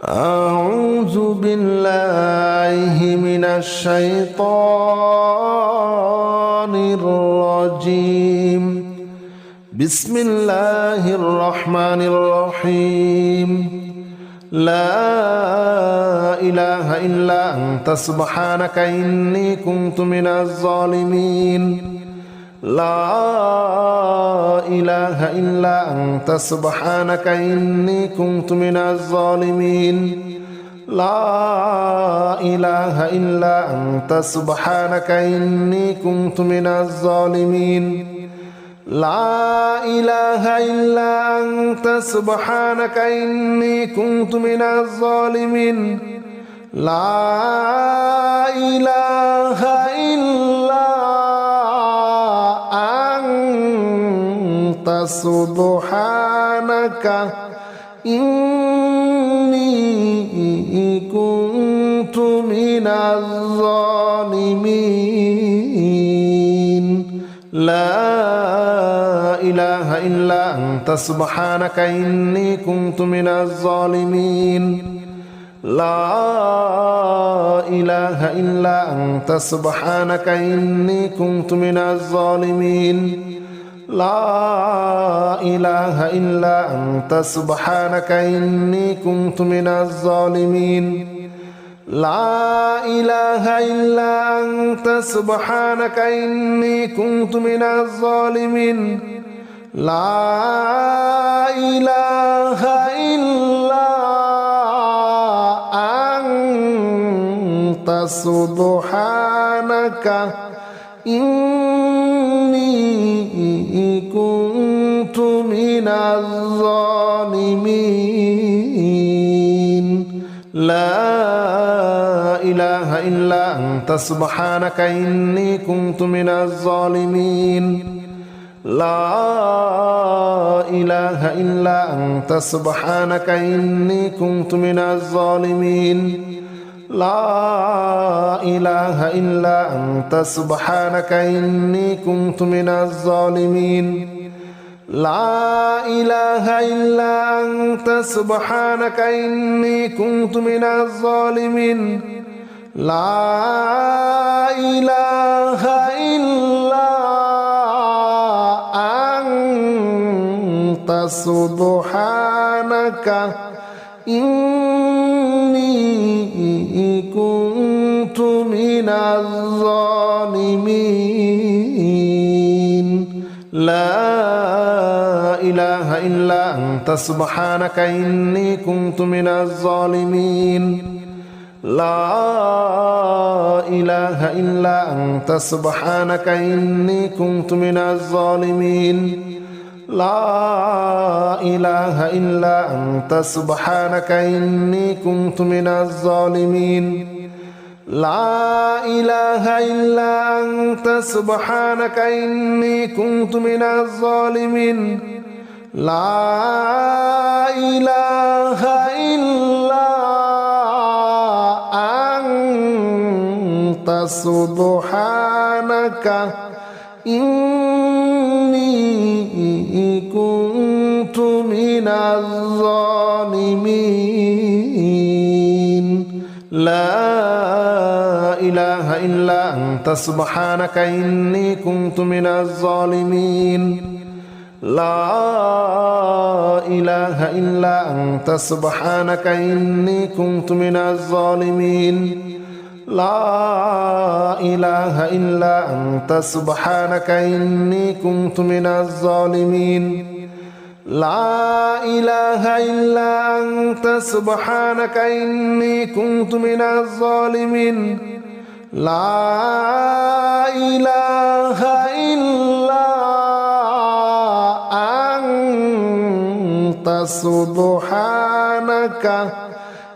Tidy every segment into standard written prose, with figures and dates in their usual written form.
أعوذ بالله من الشيطان الرجيم. بسم الله الرحمن الرحيم. لا إله إلا أنت سبحانك إني كنت من الظالمين. لا إله إلا أنت سبحانك إني كنت من الظالمين. لا إله إلا أنت سبحانك إني كنت من الظالمين. لا إله إلا أنت سبحانك إني كنت من الظالمين. لا إله إلا أنت سبحانك إني كنت من الظالمين. لا إله إلا أنت سبحانك إني كنت من الظالمين. لا إله إلا أنت سبحانك إني كنت من الظالمين. لا إله إلا أنت سبحانك إني كنت من الظالمين. لا إله إلا أنت سبحانك إني كنت من الظالمين. لا إله إلا أنت سبحانك إني كنت من الظالمين. لا إله إلا أنت سبحانك إني كنت من الظالمين. لا إله إلا أنت سبحانك إني كنت من الظالمين. لا إله إلا أنت سبحانك إني كنت من الظالمين. لا إله إلا أنت سبحانك إني كنت من الظالمين. لا إله إلا أنت سبحانك إني كنت من الظالمين. لا إله إلا أنت سبحانك إني كنت من الظالمين. لا إله إلا أنت سبحانك إني كنت من الظالمين. لا إله إلا أنت سبحانك إني كنت من الظالمين. لا إله إلا أنت سبحانك إني كنت من الظالمين. لا إله إلا أنت سبحانك إني كنت من الظالمين. لا إله إلا أنت سبحانك إني كنت من الظالمين. لا إله إلا أنت سبحانك إني كنت من الظالمين. لا إله إلا أنت سبحانك إني كنت من الظالمين. لا إله إلا أنت سبحانك إني كنت من الظالمين. لا إله إلا أنت سبحانك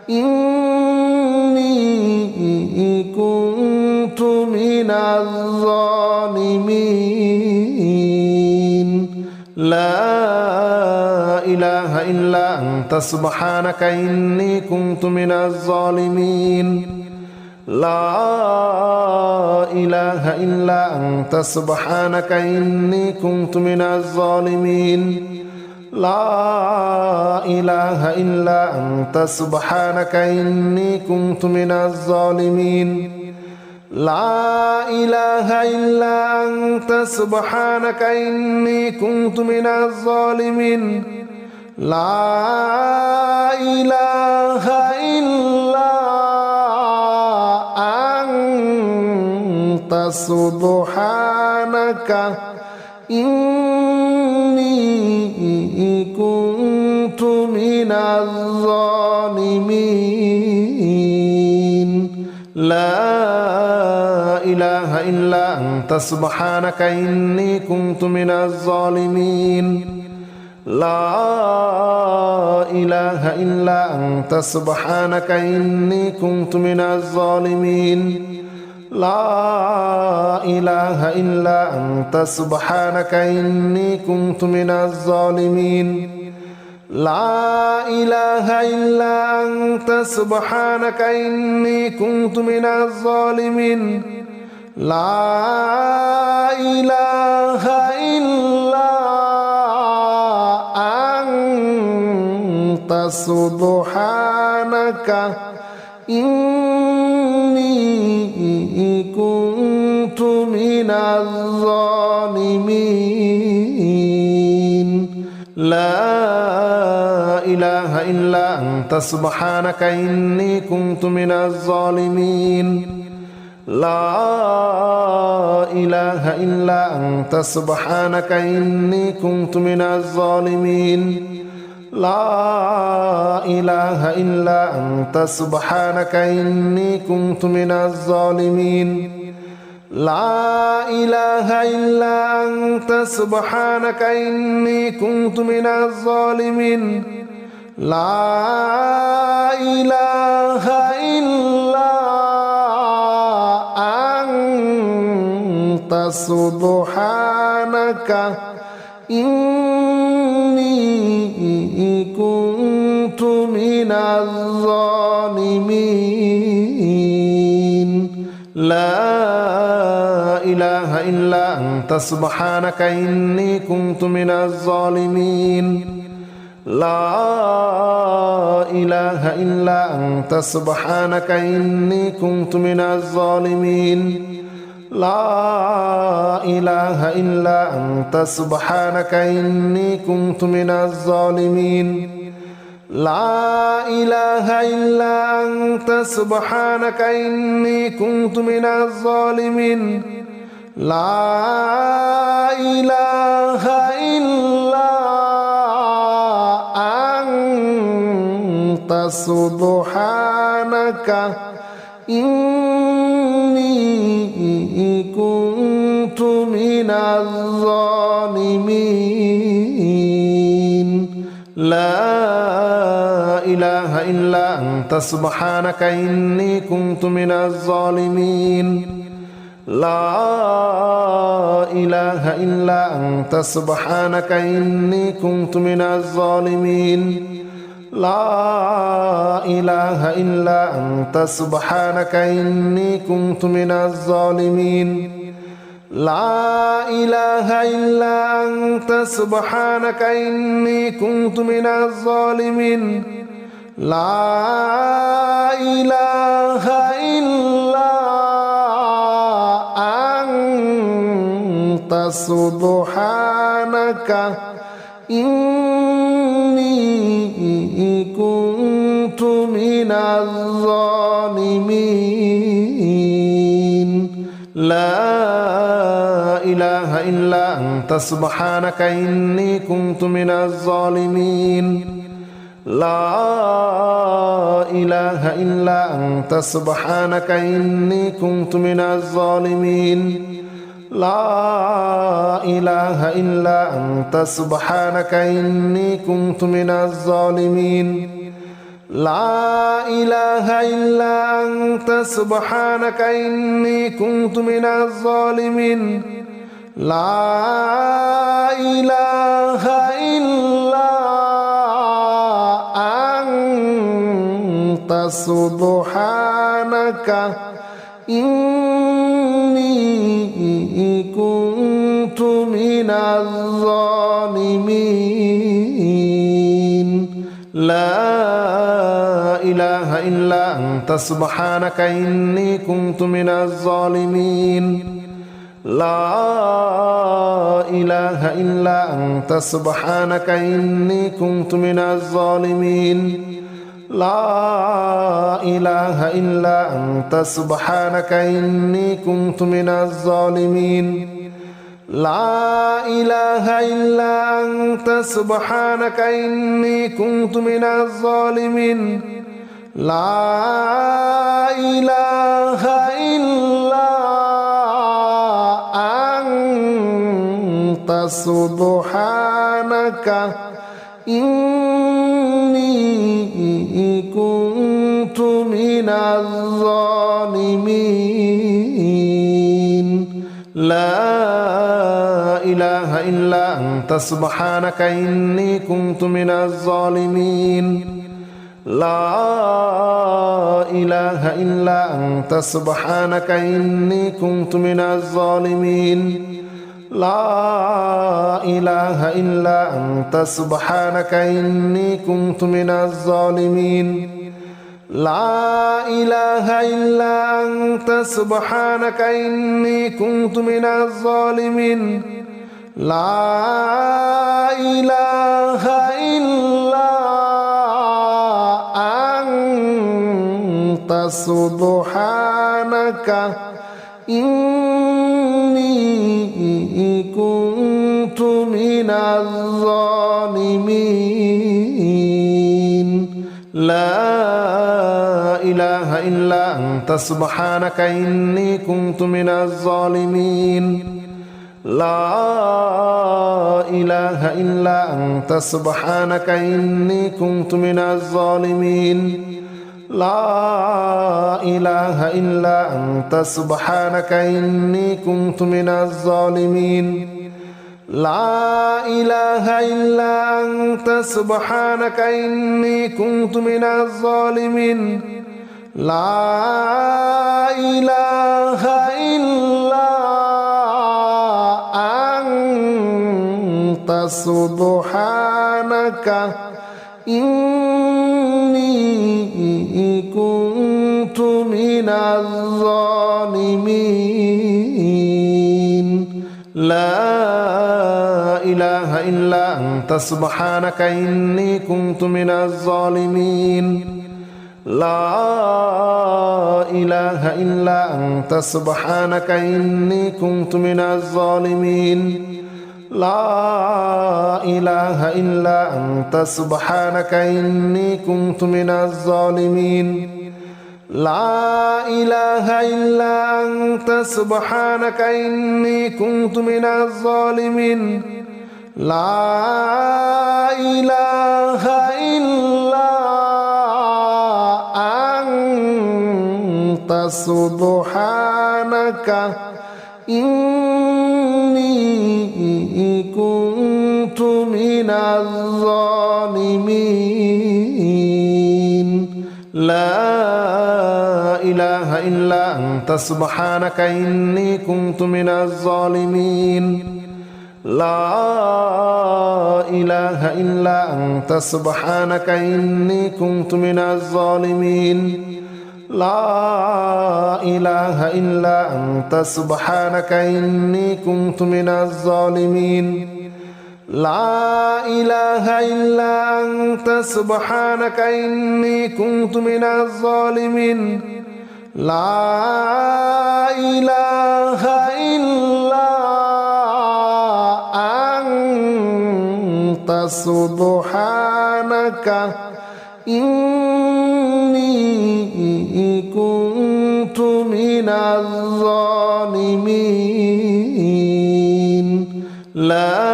إني كنت من الظالمين. لا إله إلا أنت سبحانك إني كنت من الظالمين. لا إله إلا أنت سبحانك إني كنت من الظالمين. لا إله إلا أنت سبحانك إني كنت من الظالمين لا إله إلا أنت سبحانك إني كنت من الظالمين لا إله إلا أنت سبحانك إني كنت من الظالمين لا إله إلا أنت سبحانك إني كنت من الظالمين لا إله إلا أنت سبحانك إني كنت من الظالمين لا إله إلا أنت سبحانك إني كنت من الظالمين لا إله إلا أنت سبحانك إني كنت من الظالمين لا إله إلا أنت سبحانك إني كنت من الظالمين لا إله إلا أنت سبحانك إني كنت من الظالمين لا إله إلا أنت سبحانك إني كنت من الظالمين لا إله إلا أنت سبحانك إني كنت من الظالمين لا إله إلا أنت سبحانك إني كنت من الظالمين لا إله إلا أنت سبحانك إني كنت من الظالمين لا إله إلا أنت سبحانك إني كنت من الظالمين لا إله إلا أنت سبحانك إني كنت من الظالمين لا إله إلا أنت سبحانك إني كنت من الظالمين لا إله إلا أنت سبحانك إني كنت من الظالمين لا إله إلا أنت سبحانك إني كنت من الظالمين لا إله إلا أنت سبحانك إني كنت من الظالمين لا إله إلا أنت سبحانك إني كنت من الظالمين لا إله إلا أنت سبحانك إني كنت من الظالمين لا إله إلا أنت سبحانك إني كنت من الظالمين لا إله إلا أنت سبحانك إني كنت من الظالمين لا إله إلا أنت سبحانك إني كنت من الظالمين لا إله إلا أنت سبحانك إني كنت من الظالمين لا إله إلا أنت سبحانك إني كنت من الظالمين لا إله إلا أنت سبحانك إني كنت من الظالمين لا إله إلا أنت سبحانك إني كنت من الظالمين لا إله إلا أنت سبحانك إني كنت من الظالمين لا إله إلا أنت سبحانك إني كنت من الظالمين لا إله إلا أنت سبحانك إني كنت من الظالمين لا إله إلا أنت سبحانك إني كنت من الظالمين لا إله إلا أنت سبحانك إني كنت من الظالمين لا إله إلا أنت سبحانك إني كنت من الظالمين لا إله إلا أنت سبحانك إني كنت من الظالمين لا إله إلا أنت سبحانك إني كنت من الظالمين لا إله إلا أنت سبحانك إني كنت من الظالمين لا إله إلا أنت سبحانك إني كنت من الظالمين لا إله إلا أنت سبحانك إني كنت من الظالمين لا إله إلا أنت سبحانك إني كنت من الظالمين لا إله إلا أنت سبحانك إني كنت من الظالمين لا إله إلا أنت سبحانك إني كنت من الظالمين لا إله إلا أنت سبحانك إني كنت من الظالمين لا إله إلا أنت سبحانك إني كنت من الظالمين لا إله إلا أنت سبحانك إني كنت من الظالمين لا إله إلا أنت سبحانك إني كنت من الظالمين لا إله إلا أنت سبحانك إني كنت من الظالمين لا إله إلا أنت سبحانك إني كنت من الظالمين لا إله إلا أنت سبحانك إني كنت من الظالمين لا إله إلا أنت سبحانك إني كنت من الظالمين لا إله إلا أنت سبحانك إني كنت من الظالمين لا إله إلا أنت سبحانك إني كنت من الظالمين لا إله إلا أنت سبحانك إني كنت من الظالمين لا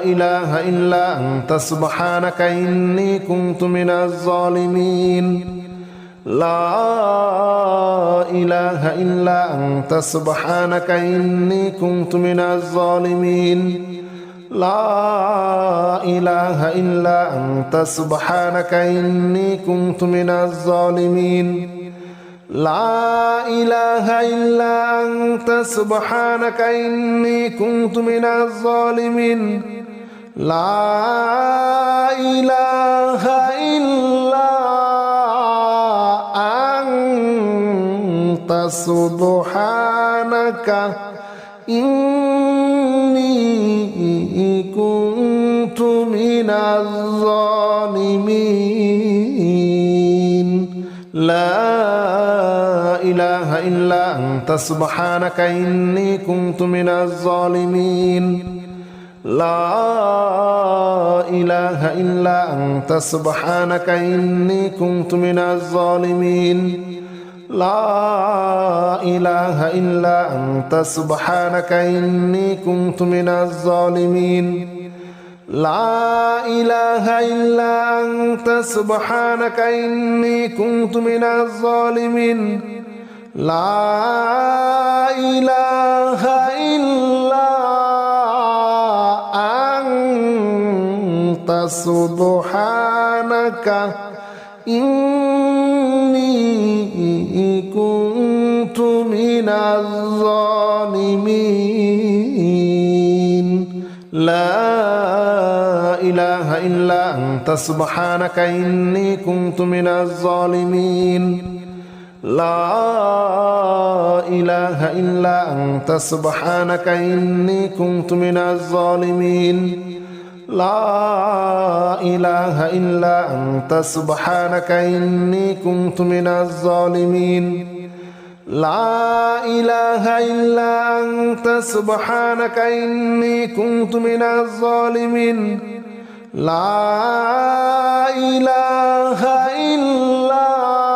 إله إلا أنت سبحانك إني كنت من الظالمين لا إله إلا أنت سبحانك إني كنت من الظالمين لا إله إلا أنت سبحانك إني كنت من الظالمين لا إله إلا أنت سبحانك إني كنت من الظالمين لا إله إلا أنت سبحانك إني كنت من الظالمين لا إله إلا أنت سبحانك إني كنت من الظالمين لا إله إلا أنت سبحانك إني كنت من الظالمين لا إله إلا أنت سبحانك إني كنت من الظالمين لا إله إلا أنت سبحانك إني كنت من الظالمين لا إله إلا أنت سبحانك إني كنت من الظالمين لا إله إلا أنت سبحانك إني كنت من الظالمين لا إله إلا أنت سبحانك إني كنت من الظالمين لا إله إلا أنت سبحانك إني كنت من الظالمين لا إله إلا أنت سبحانك إني كنت من الظالمين لا إله إلا أنت سبحانك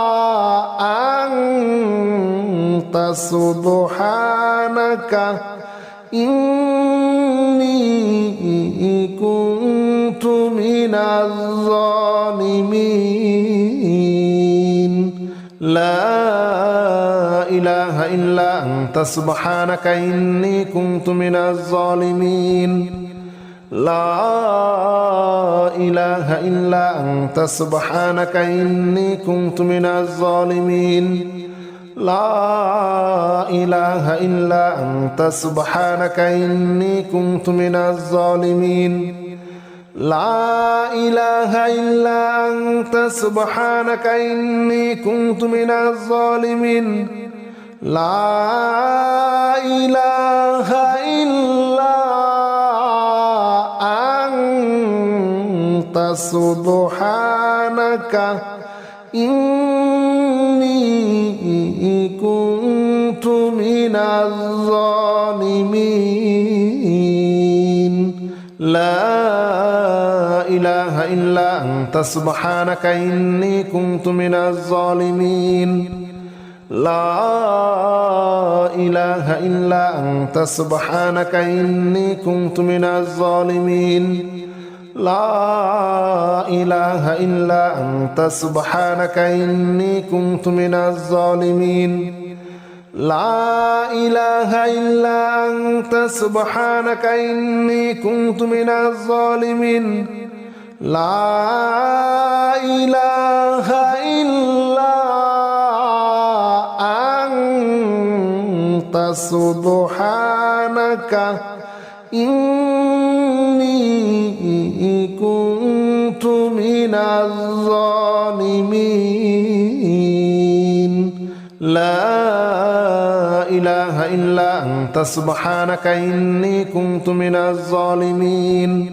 إني كنت من الظالمين لا إله إلا أنت سبحانك إني كنت من الظالمين لا إله إلا أنت سبحانك إني كنت من الظالمين لا إله إلا أنت سبحانك إني كنت من الظالمين لا إله إلا أنت سبحانك إني كنت من الظالمين لا إله إلا أنت سبحانك إني كنت من الظالمين لا إله إلا أنت سبحانك إني كنت من الظالمين لا إله إلا أنت سبحانك إني كنت من الظالمين لا إله إلا أنت سبحانك إني كنت من الظالمين لا إله إلا أنت سبحانك إني كنت من الظالمين لا إله إلا أنت سبحانك إني كنت من الظالمين لا إله إلا أنت سبحانك إني كنت من الظالمين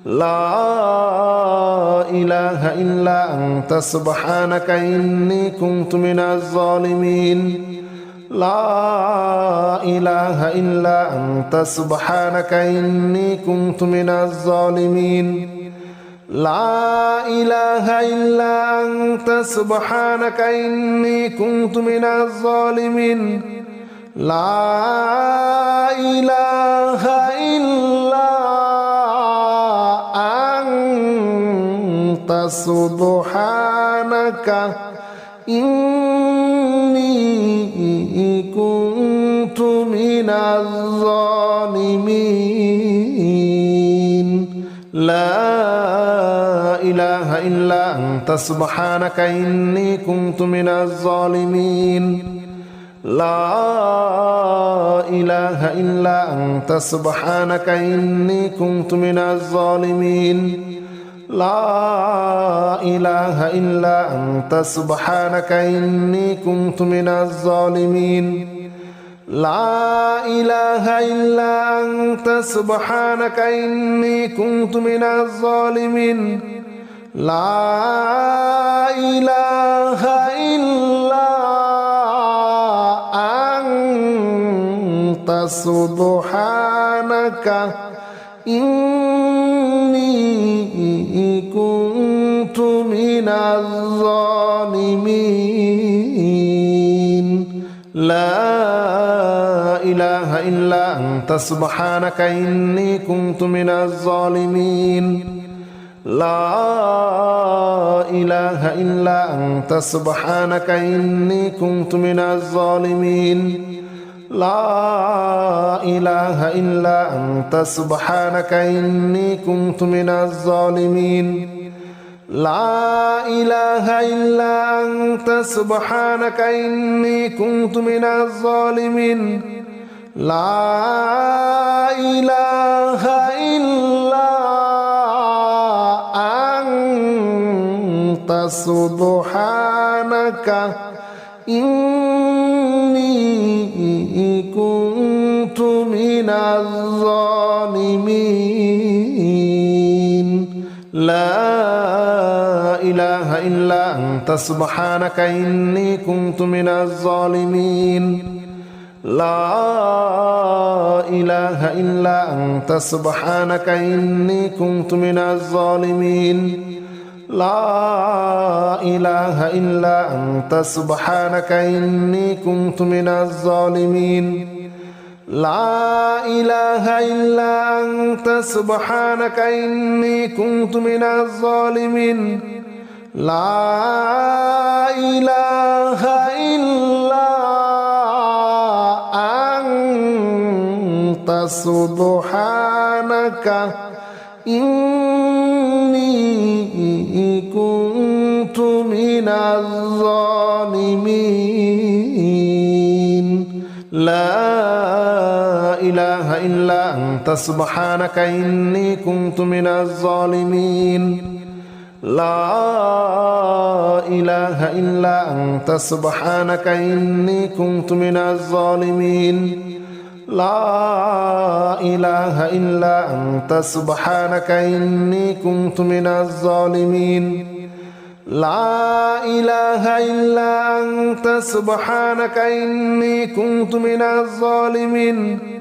لا إله إلا أنت سبحانك إني كنت من الظالمين لا إله إلا أنت سبحانك إني كنت من الظالمين لا إله إلا أنت سبحانك إني كنت من الظالمين لا إله إلا أنت سبحانك إني كنت من الظالمين لا إله إلا أنت سبحانك إني كنت من الظالمين لا إله إلا أنت سبحانك إني كنت من الظالمين لا إله إلا أنت سبحانك إني كنت من الظالمين لا إله إلا أنت سبحانك إني كنت من الظالمين لا إله إلا أنت سبحانك إني كنت من الظالمين لا إله إلا أنت سبحانك إني كنت من الظالمين لا إله إلا أنت سبحانك إني كنت من الظالمين لا إله إلا أنت سبحانك إني كنت من الظالمين لا إله إلا أنت سبحانك إني كنت من الظالمين لا إله إلا أنت سبحانك إني كنت من الظالمين لا إله إلا أنت سبحانك إني كنت من الظالمين لا إله إلا أنت سبحانك إني كنت من الظالمين لا إله إلا أنت سبحانك إني كنت من الظالمين لا إله إلا أنت سبحانك إني كنت من الظالمين لا إله إلا أنت سبحانك إني كنت من الظالمين لا إله إلا أنت سبحانك إني كنت من الظالمين لا إله إلا أنت سبحانك إني كنت من الظالمين لا إله إلا أنت سبحانك إني كنت من الظالمين لا إله إلا أنت سبحانك إني كنت من الظالمين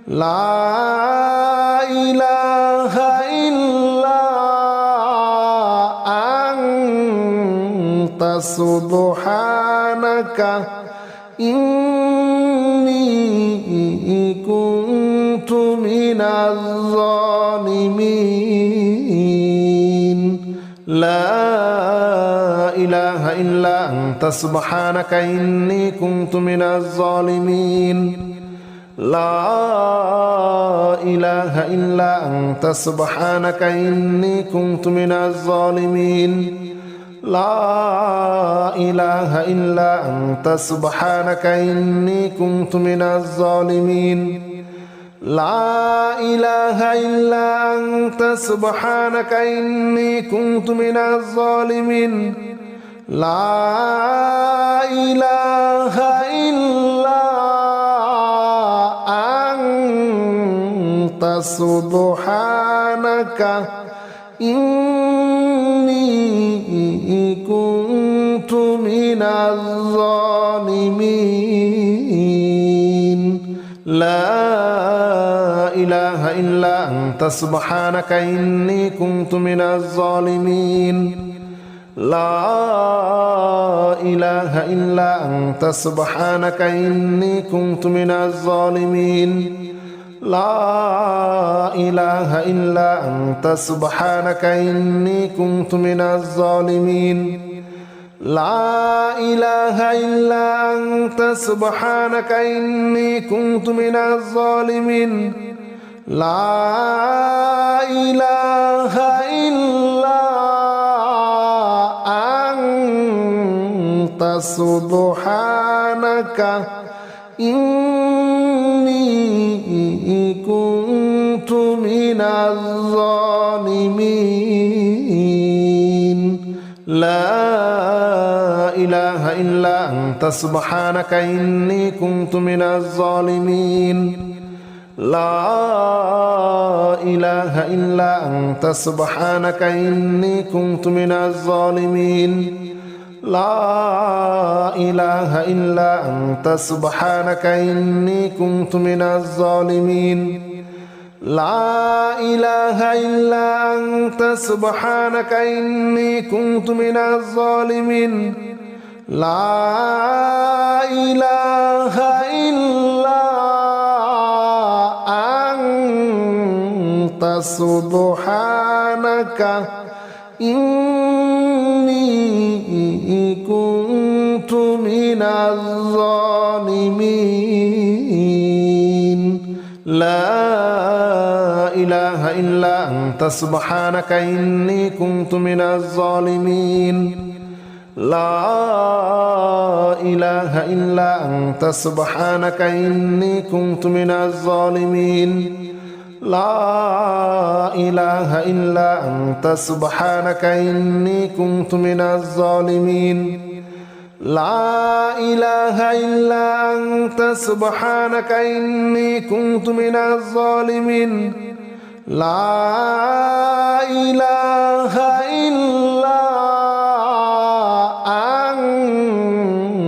لا إله إلا أنت سبحانك إني كنت من الظالمين لا إله إلا أنت سبحانك إني كنت من الظالمين لا إله إلا أنت سبحانك إني كنت من الظالمين لا إله إلا أنت سبحانك إني كنت من الظالمين لا إله إلا أنت سبحانك إني كنت من الظالمين لا إله إلا أنت سبحانك إني كنت من الظالمين لا إله إلا أنت سبحانك إني كنت من الظالمين لا إله إلا أنت سبحانك إني كنت من الظالمين لا إله إلا أنت سبحانك إني كنت من الظالمين لا إله إلا أنت سبحانك إني كنت من الظالمين لا إله إلا أنت سبحانك إني كنت من الظالمين لا إله إلا أنت سبحانك إني كنت من الظالمين لا إله إلا أنت سبحانك إني كنت من الظالمين لا إله إلا أنت سبحانك إني كنت من الظالمين لا إله إلا أنت سبحانك إني كنت من الظالمين لا إله إلا أنت سبحانك إني كنت من الظالمين لا إله إلا أنت سبحانك إني كنت من الظالمين لا إله إلا أنت سبحانك إني كنت من الظالمين لا إله إلا أنت سبحانك إني كنت من الظالمين لا إله إلا أنت سبحانك إني كنت من الظالمين لا إله إلا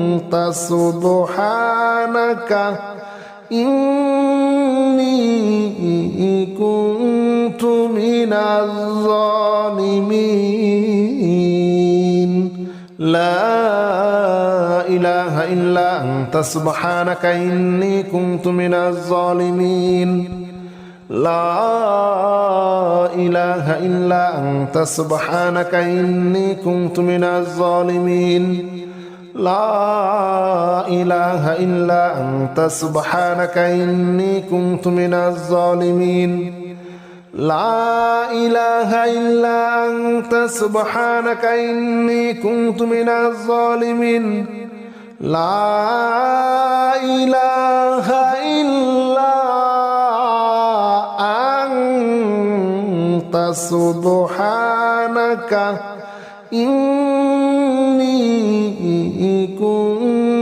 أنت سبحانك إني كنت من الظالمين لا إله إلا أنت سبحانك إني كنت من الظالمين لا إله إلا أنت سبحانك إني كنت من الظالمين لا إله إلا أنت سبحانك إني كنت من الظالمين لا إله إلا أنت سبحانك إني كنت من الظالمين لا إله إلا أنت سبحانك إني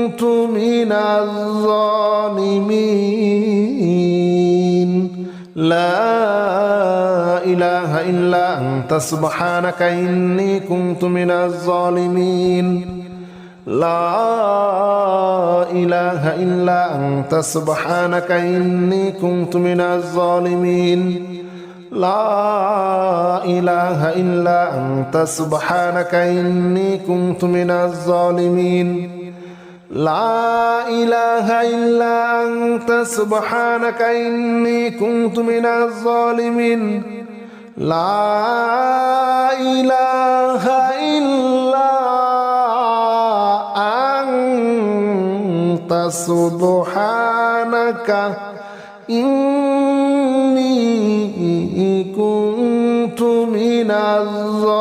كنت من الظالمين لا إله إلا أنت سبحانك إني كنت من الظالمين لا إله إلا أنت سبحانك إني كنت من الظالمين لا إله إلا أنت سبحانك إني كنت من الظالمين لا إله إلا أنت سبحانك إني كنت من الظالمين لا إله إلا أنت سبحانك إني كنت من الظالمين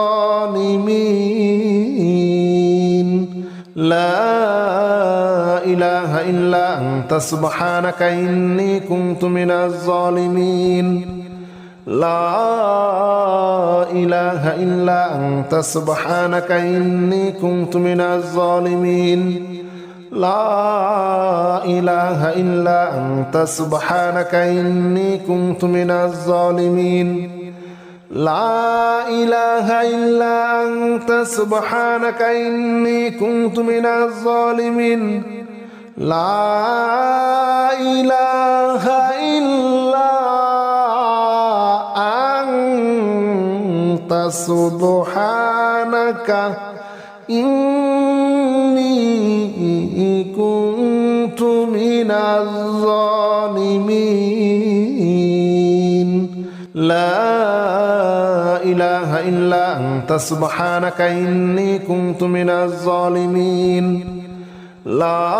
لا إله إلا أنت سبحانك إني كنت من الظالمين لا إله إلا أنت سبحانك إني كنت من الظالمين لا إله إلا أنت سبحانك إني كنت من الظالمين لا إله إلا أنت سبحانك إني كنت من الظالمين لا إله إلا أنت سبحانك إني كنت من الظالمين لا إله إلا أنت سبحانك إني كنت من الظالمين لا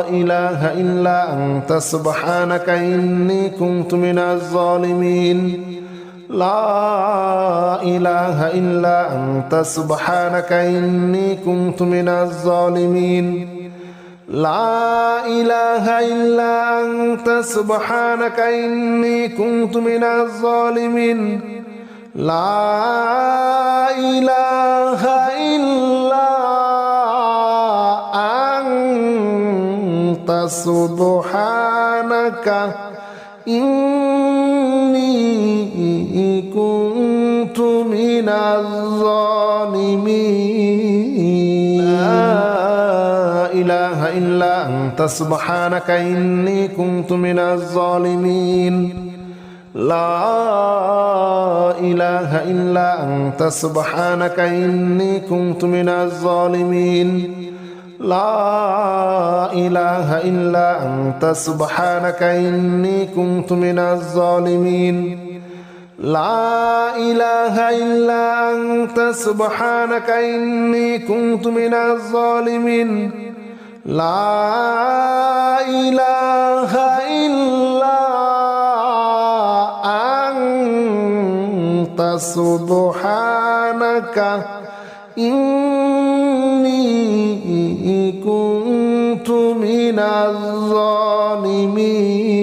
إله إلا أنت سبحانك إني كنت من الظالمين لا إله إلا أنت سبحانك إني كنت من الظالمين لا إله إلا أنت سبحانك إني كنت من الظالمين لا إله إلا أنت سبحانك إني كنت من الظالمين لا إله إلا أنت سبحانك إني كنت من الظالمين لا إله إلا أنت سبحانك إني كنت من الظالمين لا إله إلا أنت سبحانك إني كنت من الظالمين لا إله إلا أنت سبحانك إني كنت من الظالمين لا إله إلا أنت سبحانك إني كنت من الظالمين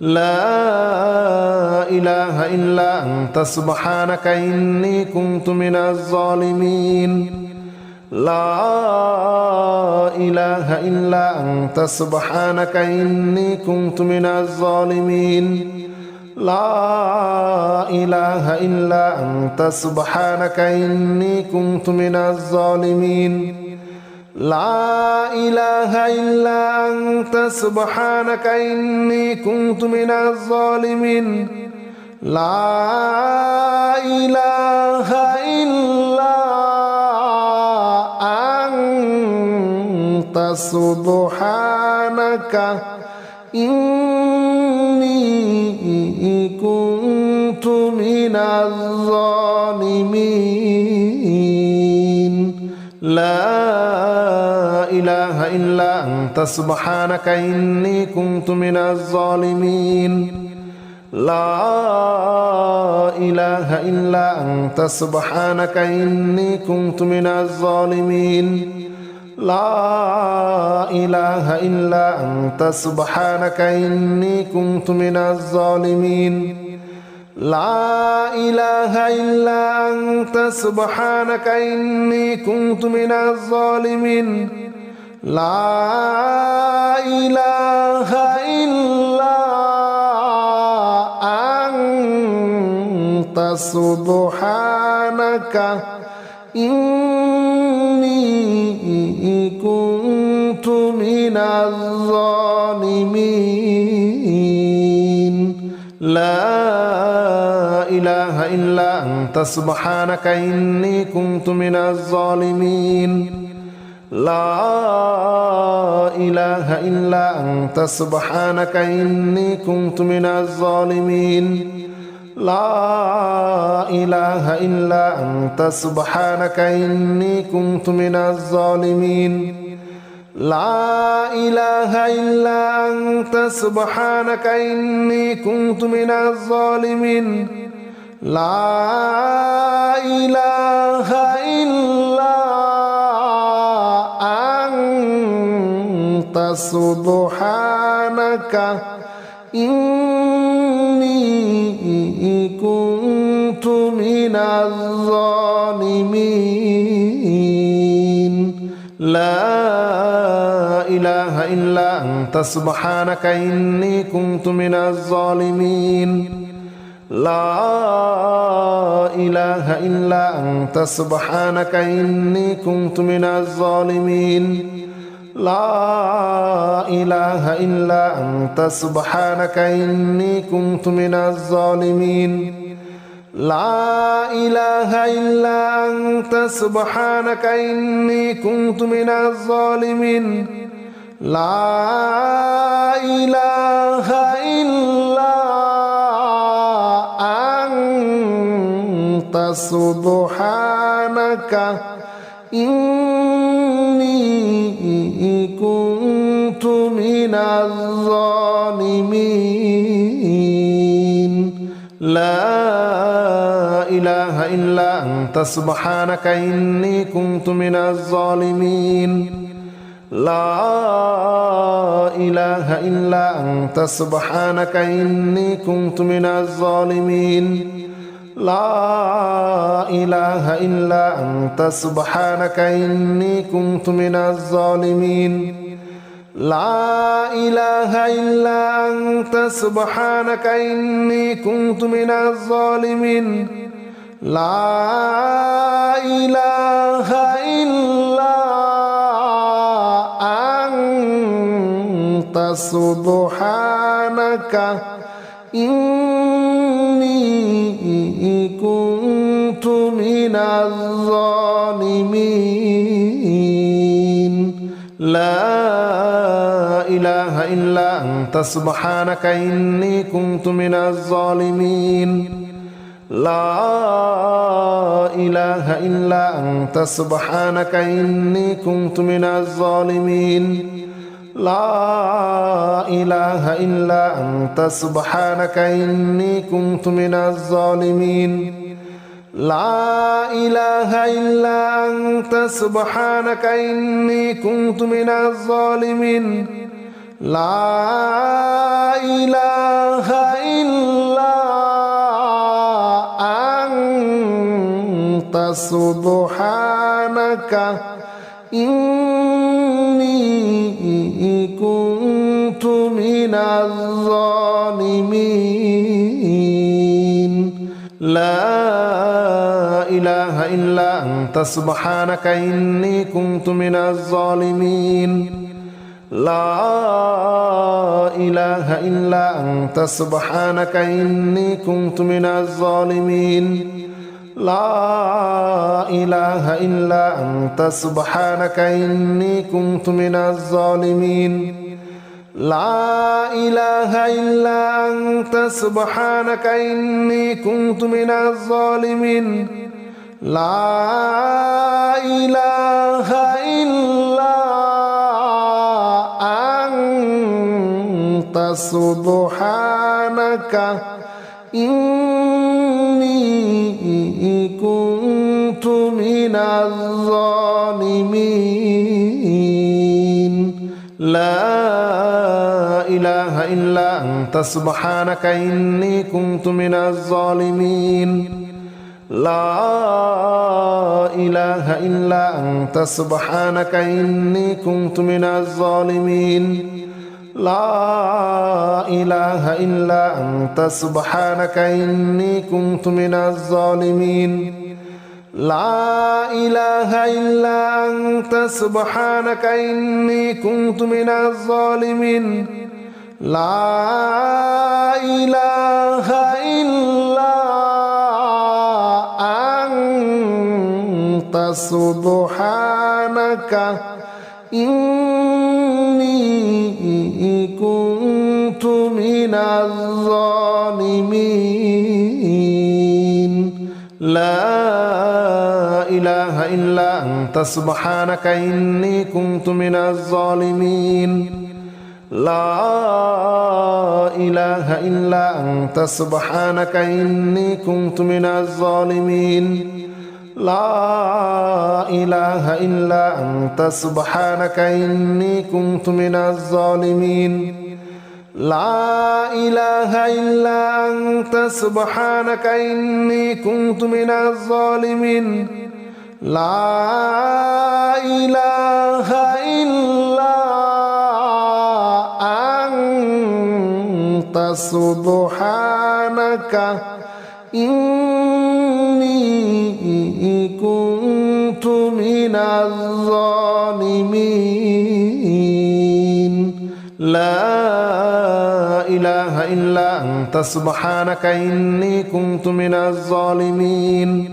لا إله إلا أنت سبحانك إني كنت من الظالمين لا إله إلا أنت سبحانك إني كنت من الظالمين لا إله إلا أنت سبحانك إني كنت من الظالمين لا إله إلا أنت سبحانك إني كنت من الظالمين لا إله إلا أنت سبحانك إني كنت من الظالمين لا إله إلا أنت سبحانك إني كنت من الظالمين لا إله إلا أنت سبحانك إني كنت من الظالمين لا إله إلا أنت سبحانك إني كنت من الظالمين لا إله إلا أنت سبحانك إني كنت من الظالمين لا إله إلا أنت سبحانك إني كنت من الظالمين لا إله إلا أنت سبحانك إني كنت من الظالمين لا إله إلا أنت سبحانك إني كنت من الظالمين لا إله إلا أنت سبحانك إني كنت من الظالمين لا إله إلا أنت سبحانك إني كنت من الظالمين لا إله إلا أنت سبحانك إني كنت من الظالمين لا إله إلا أنت سبحانك إني كنت من الظالمين لا إله إلا أنت سبحانك إني كنت من الظالمين لا إله إلا أنت سبحانك إني كنت من الظالمين لا إله إلا أنت سبحانك إني كنت من الظالمين لا إله إلا أنت سبحانك إني كنت من الظالمين لا إله إلا أنت سبحانك إني كنت من الظالمين لا إله إلا أنت سبحانك إني كنت من الظالمين لا إله إلا أنت سبحانك إني كنت من الظالمين لا إله إلا أنت سبحانك إني كنت من الظالمين لا إله إلا أنت سبحانك إني كنت من الظالمين لا إله إلا أنت سبحانك إني كنت من الظالمين لا إله إلا أنت سبحانك إني كنت من الظالمين لا إله إلا أنت سبحانك إني كنت من الظالمين لا إله إلا أنت سبحانك إني كنت من الظالمين لا إله إلا أنت سبحانك إني كنت من الظالمين لا إله إلا أنت سبحانك إني كنت من الظالمين لا إله إلا أنت سبحانك إني كنت من الظالمين لا إله إلا أنت سبحانك إني كنت من الظالمين لا إله إلا أنت سبحانك إني كنت من الظالمين لا إله إلا أنت سبحانك إني كنت من الظالمين لا إله إلا أنت سبحانك إني كنت من الظالمين لا إله إلا أنت سبحانك إني كنت من الظالمين لا إله إلا أنت سبحانك إني كنت من الظالمين لا إله إلا أنت سبحانك إني كنت من الظالمين لا إله إلا أنت سبحانك إني كنت من الظالمين لا إله إلا أنت سبحانك إني كنت من الظالمين لا إله إلا أنت سبحانك إني كنت من الظالمين لا إله إلا أنت سبحانك إني كنت من الظالمين لا إله إلا أنت سبحانك إني كنت من الظالمين لا إله إلا أنت سبحانك إني كنت من الظالمين لا إله إلا أنت سبحانك إني كنت من الظالمين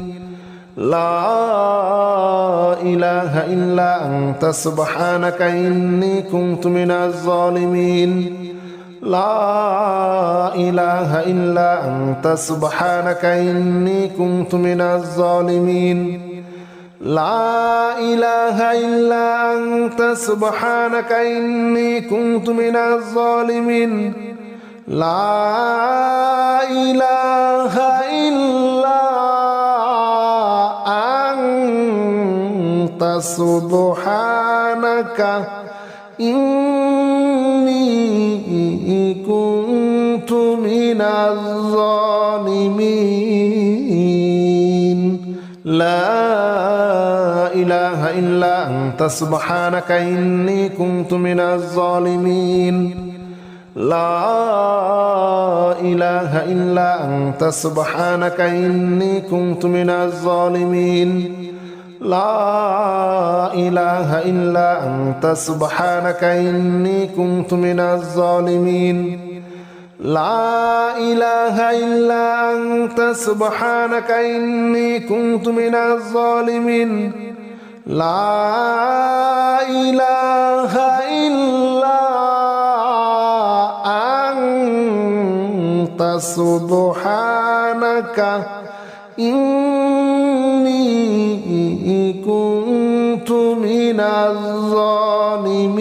لا إله إلا أنت سبحانك إني كنت من الظالمين لا إله إلا أنت سبحانك إني كنت من الظالمين لا إله إلا أنت سبحانك إني كنت من الظالمين لا إله إلا أنت سبحانك إني كنت من الظالمين لا إله إلا أنت سبحانك إني كنت من الظالمين لا إله إلا أنت سبحانك إني كنت من الظالمين لا إله إلا أنت سبحانك إني كنت من الظالمين لا إله إلا أنت سبحانك إني كنت من الظالمين لا إله إلا أنت سبحانك إني كنت من الظالمين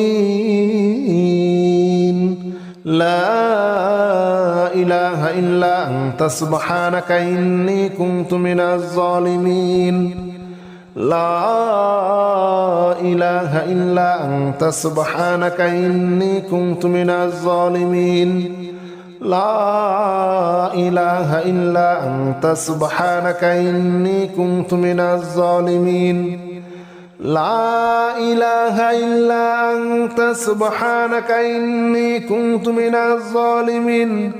لا إله إلا أنت سبحانك إني كنت من الظالمين لا إله إلا أنت سبحانك إني كنت من الظالمين لا إله إلا أنت سبحانك إني كنت من الظالمين لا إله إلا أنت سبحانك إني كنت من الظالمين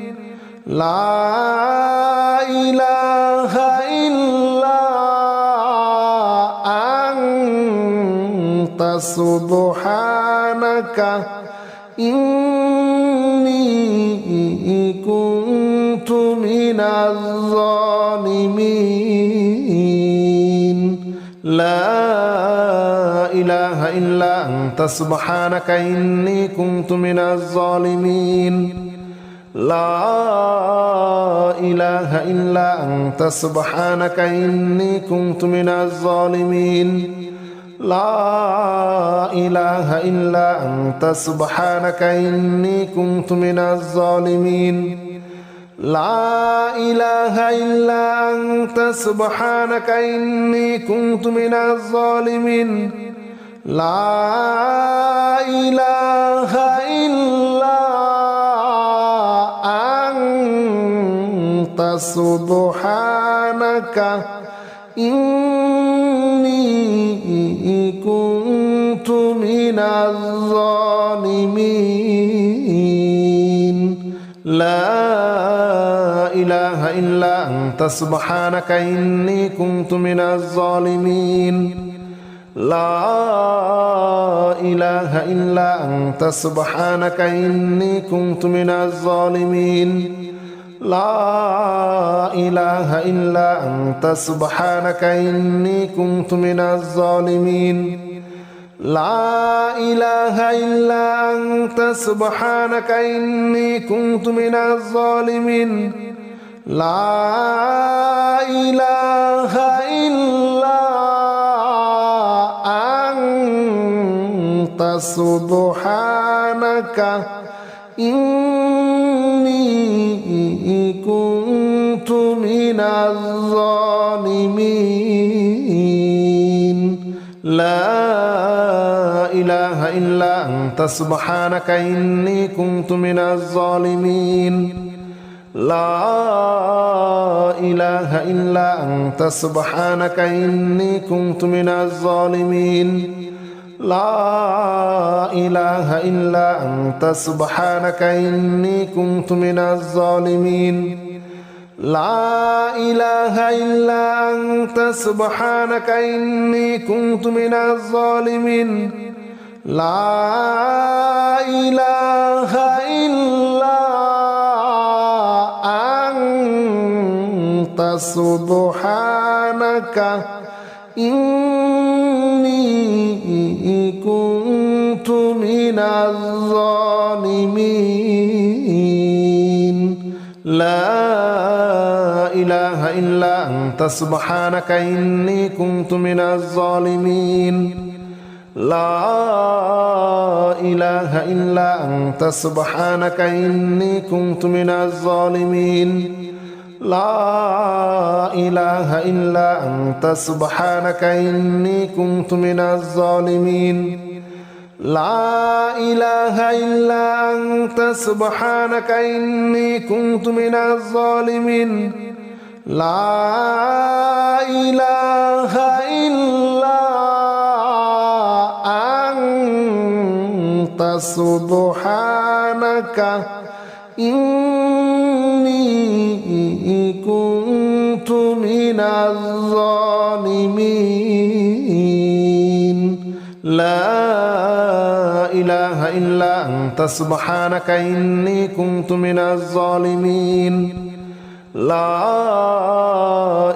لا إله إلا أنت سبحانك إني كنت من الظالمين لا إله إلا أنت سبحانك إني كنت من الظالمين لا إله إلا أنت سبحانك إني كنت من الظالمين لا إله إلا أنت سبحانك إني كنت من الظالمين لا إله إلا أنت سبحانك إني كنت من الظالمين لا إله إلا أنت سبحانك إني كنت من الظالمين لا إله إلا أنت سبحانك إني كنت من الظالمين لا إله إلا أنت سبحانك إني كنت من الظالمين لا إله إلا أنت سبحانك إني كنت من الظالمين لا إله إلا أنت سبحانك إني كنت من الظالمين لا إله إلا أنت سبحانك إني كنت من الظالمين لا إله إلا أنت سبحانك إني كنت من الظالمين لا إله إلا أنت سبحانك إني كنت من الظالمين لا إله إلا أنت سبحانك إني كنت من الظالمين لا إله إلا أنت سبحانك إني كنت من الظالمين لا إله إلا أنت سبحانك إني كنت من الظالمين لا إله إلا أنت سبحانك إني كنت من الظالمين لا إله إلا أنت سبحانك إني كنت من الظالمين لا إله إلا أنت سبحانك إني كنت من الظالمين لا إله إلا أنت سبحانك إني كنت من الظالمين لا إله إلا أنت سبحانك إني كنت من الظالمين لا إله إلا أنت سبحانك إني كنت من الظالمين لا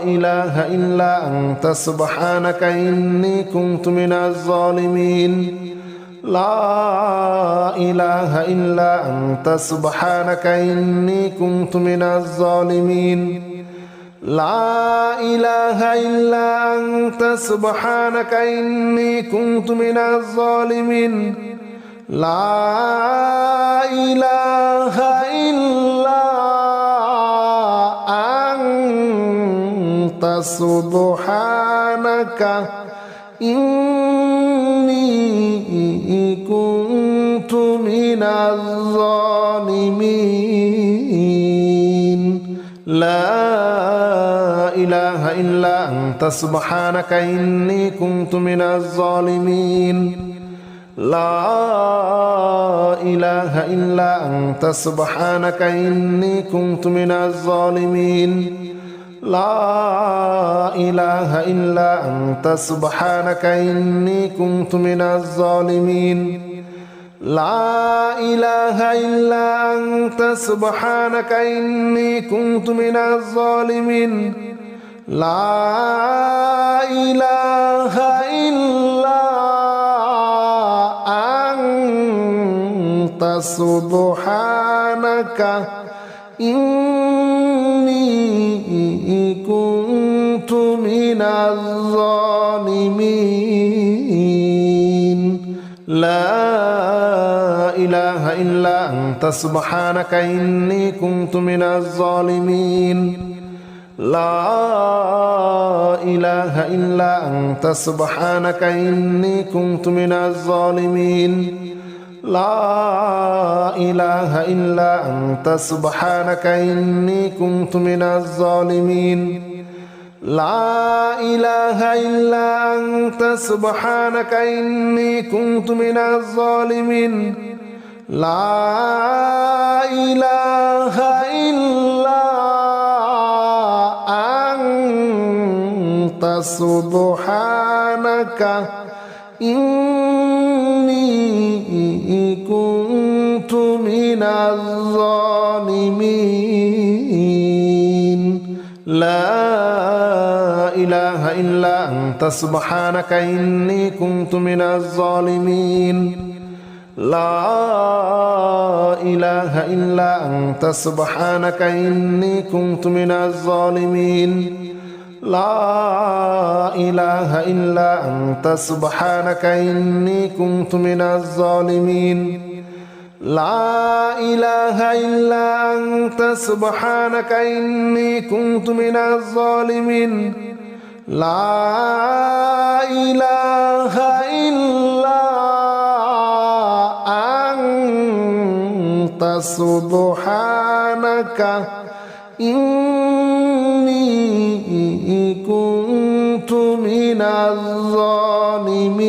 إله إلا أنت سبحانك إني كنت من الظالمين لا إله إلا أنت سبحانك إني كنت من الظالمين لا إله إلا أنت سبحانك إني كنت من الظالمين لا إله إلا أنت سبحانك إني كنت من الظالمين لا إله إلا أنت سبحانك إني كنت من الظالمين لا إله إلا أنت سبحانك إني كنت من الظالمين لا إله إلا أنت سبحانك إني كنت من الظالمين لا إله إلا أنت سبحانك إني كنت من الظالمين لا إله إلا أنت سبحانك إني كنت من الظالمين لا إله إلا أنت سبحانك إني كنت من الظالمين لا إله إلا أنت سبحانك إني كنت من الظالمين لا إله إلا أنت سبحانك إني كنت من الظالمين لا إله إلا أنت سبحانك إني كنت من الظالمين لا إله إلا أنت سبحانك إني كنت من الظالمين لا إله إلا أنت سبحانك إني كنت من الظالمين لا إله إلا أنت سبحانك إني كنت من الظالمين لا إله إلا أنت سبحانك إني كنت من الظالمين لا إله إلا أنت سبحانك إني كنت من الظالمين لا إله إلا أنت سبحانك إني كنت من الظالمين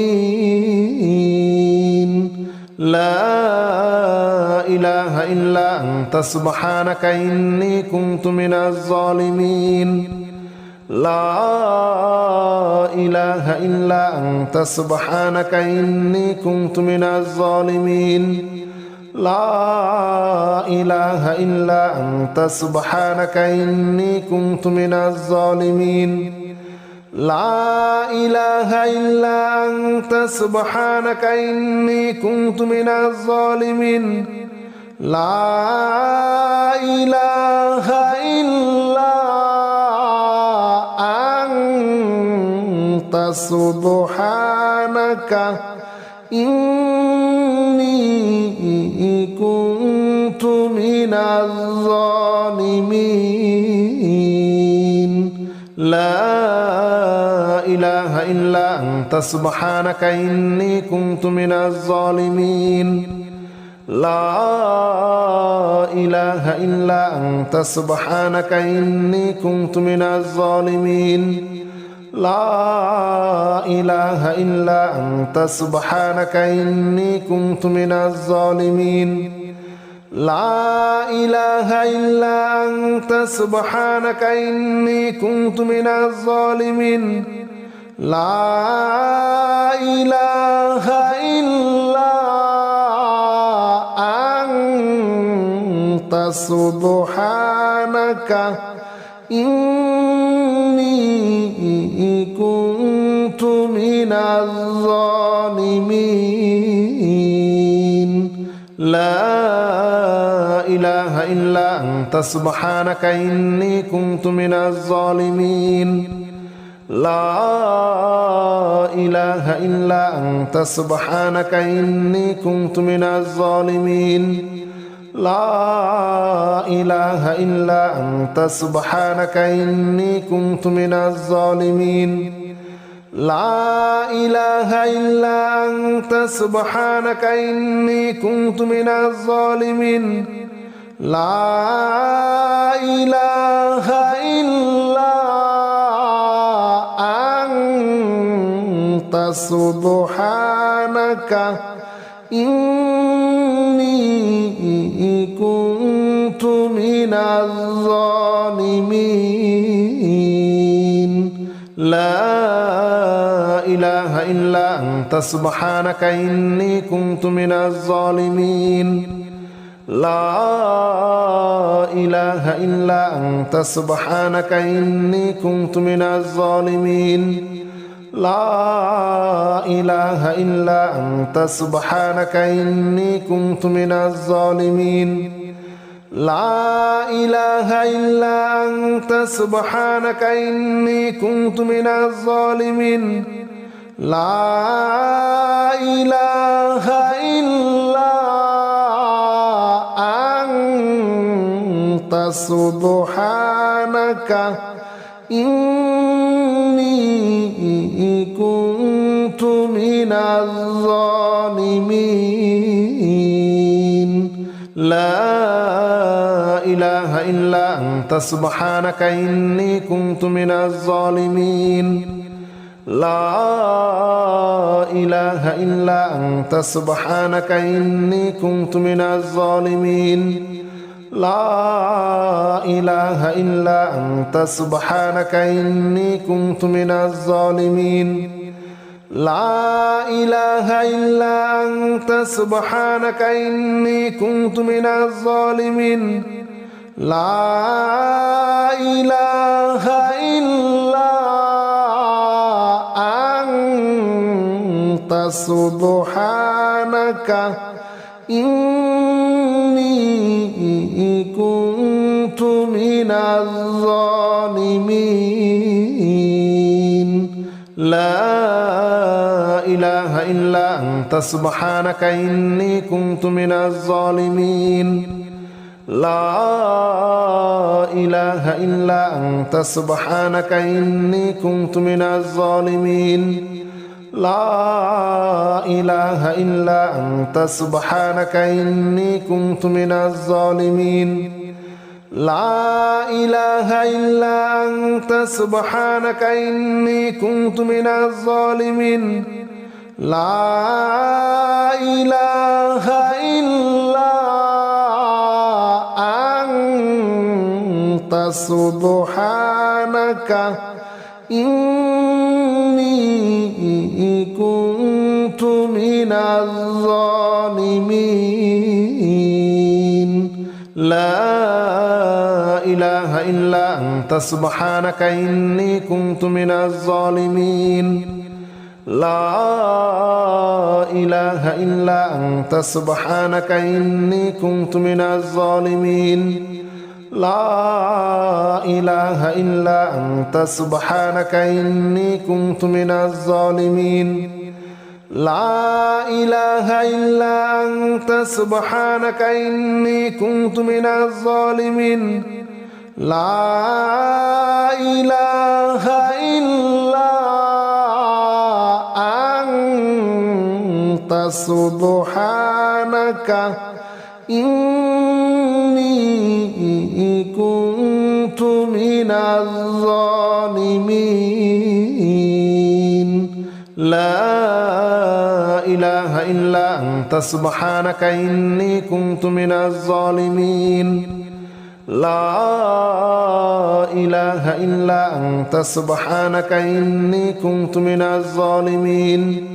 لا إله إلا أنت سبحانك إني كنت من الظالمين لا إله إلا أنت سبحانك إني كنت من الظالمين لا إله إلا أنت سبحانك إني كنت من الظالمين لا إله إلا أنت سبحانك إني كنت من الظالمين لا إله إلا أنت سبحانك إني كنت من الظالمين لا إله إلا أنت سبحانك إني كنت من الظالمين لا إله إلا أنت سبحانك إني كنت من الظالمين لا إله إلا أنت سبحانك إني كنت من الظالمين لا إله إلا أنت سبحانك إني كنت من الظالمين لا إله إلا أنت سبحانك إني كنت من الظالمين لا إله إلا أنت سبحانك إني كنت من الظالمين لا إله إلا أنت سبحانك إني كنت من الظالمين لا إله إلا أنت سبحانك إني كنت من الظالمين لا إله إلا أنت سبحانك إني كنت من الظالمين لا إله إلا أنت سبحانك إني كنت من الظالمين لا إله إلا أنت سبحانك إني كنت من الظالمين لا إله إلا أنت سبحانك إني كنت من الظالمين لا إله إلا أنت سبحانك إني كنت من الظالمين لا إله إلا أنت سبحانك إني كنت من الظالمين لا إله إلا أنت سبحانك إني كنت من الظالمين لا إله إلا أنت سبحانك إني كنت من الظالمين لا إله إلا أنت سبحانك إني كنت من الظالمين لا إله إلا أنت سبحانك إني كنت من الظالمين لا إله إلا أنت سبحانك إني كنت من الظالمين لا إله إلا أنت سبحانك إني كنت من الظالمين لا إله إلا أنت سبحانك إني كنت من الظالمين لا إله إلا أنت سبحانك إني كنت من الظالمين لا إله إلا أنت سبحانك إني كنت من الظالمين لا إله إلا أنت سبحانك إني كنت من الظالمين لا إله إلا أنت سبحانك إني كنت من الظالمين لا إله إلا أنت سبحانك إني كنت من الظالمين لا إله إلا أنت سبحانك إني كنت من الظالمين لا إله إلا أنت سبحانك إني كنت من الظالمين لا إله إلا أنت سبحانك إني كنت من الظالمين لا إله إلا أنت سبحانك إني كنت من الظالمين لا إله إلا أنت سبحانك إني كنت من الظالمين لا إله إلا أنت سبحانك إني كنت من الظالمين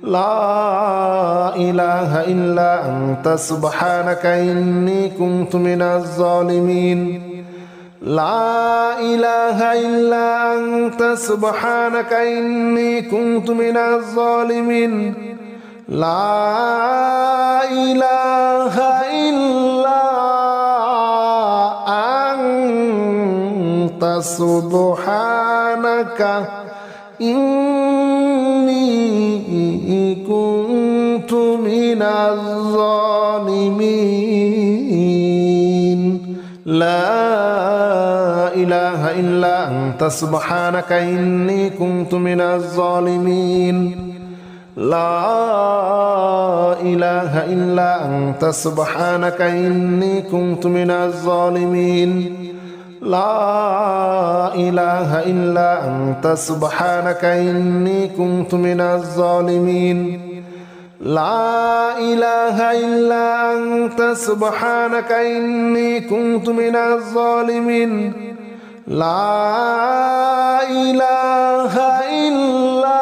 لا إله إلا أنت سبحانك إني كنت من الظالمين لا إله إلا أنت سبحانك إني كنت من الظالمين لا إله إلا أنت سبحانك إني كنت من الظالمين لا إله إلا أنت سبحانك إني كنت من الظالمين لا إله إلا أنت سبحانك إني كنت من الظالمين لا إله إلا أنت سبحانك إني كنت من الظالمين لا إله إلا أنت سبحانك إني كنت من الظالمين لا إله إلا أنت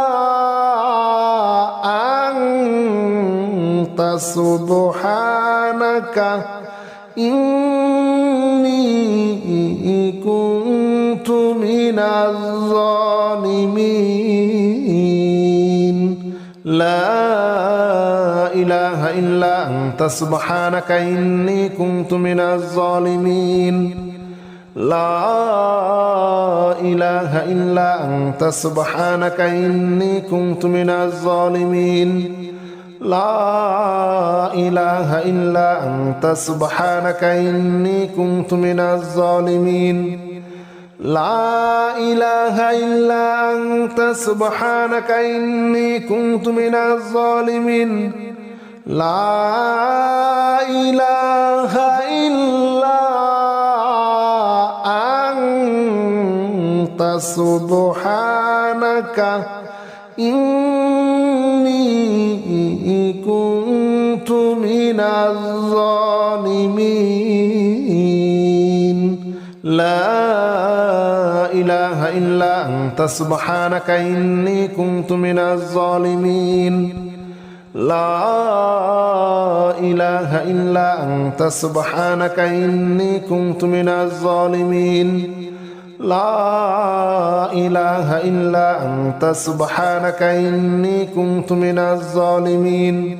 سبحانك إني كنت من الظالمين لا إله إلا أنت سبحانك إني كنت من الظالمين لا إله إلا أنت سبحانك إني كنت من الظالمين لا إله إلا أنت سبحانك إني كنت من الظالمين لا إله إلا أنت سبحانك إني كنت من الظالمين لا إله إلا أنت سبحانك إني كنت من الظالمين لا إله إلا أنت سبحانك إني كنت من الظالمين لا إله إلا أنت سبحانك إني كنت من الظالمين لا إله إلا أنت سبحانك إني كنت من الظالمين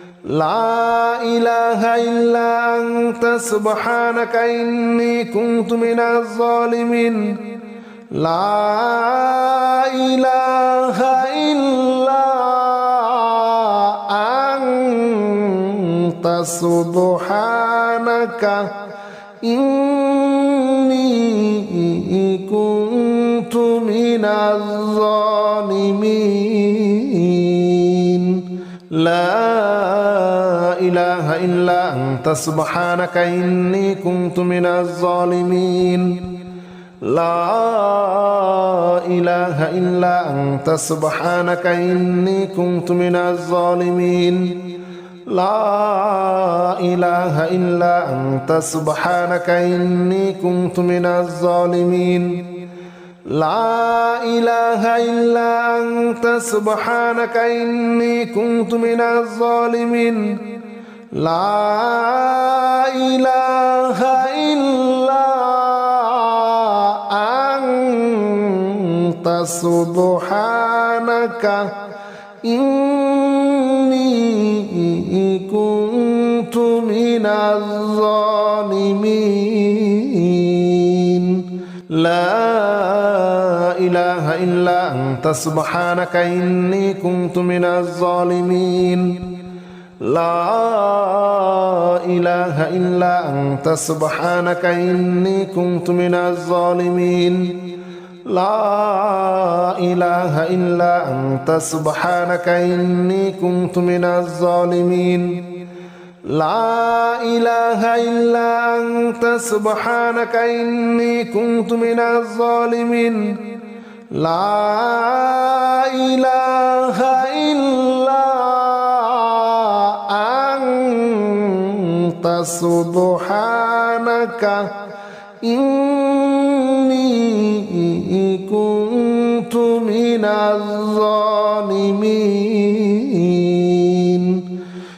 لا إله إلا أنت سبحانك إني كنت من الظالمين لا إله إلا أنت سبحانك إني كنت من الظالمين لا إله إلا أنت سبحانك إني كنت من الظالمين لا إله إلا أنت سبحانك إني كنت من الظالمين لا إله إلا أنت سبحانك إني كنت من الظالمين لا إله إلا أنت سبحانك إني كنت من الظالمين لا إله إلا أنت سبحانك إني كنت من الظالمين لا إله إلا أنت سبحانك إني كنت من الظالمين لا إله إلا أنت سبحانك إني كنت من الظالمين لا إله إلا أنت سبحانك إني كنت من الظالمين لا إله إلا أنت سبحانك إني كنت من الظالمين لا إله إلا أنت سبحانك إني كنت من الظالمين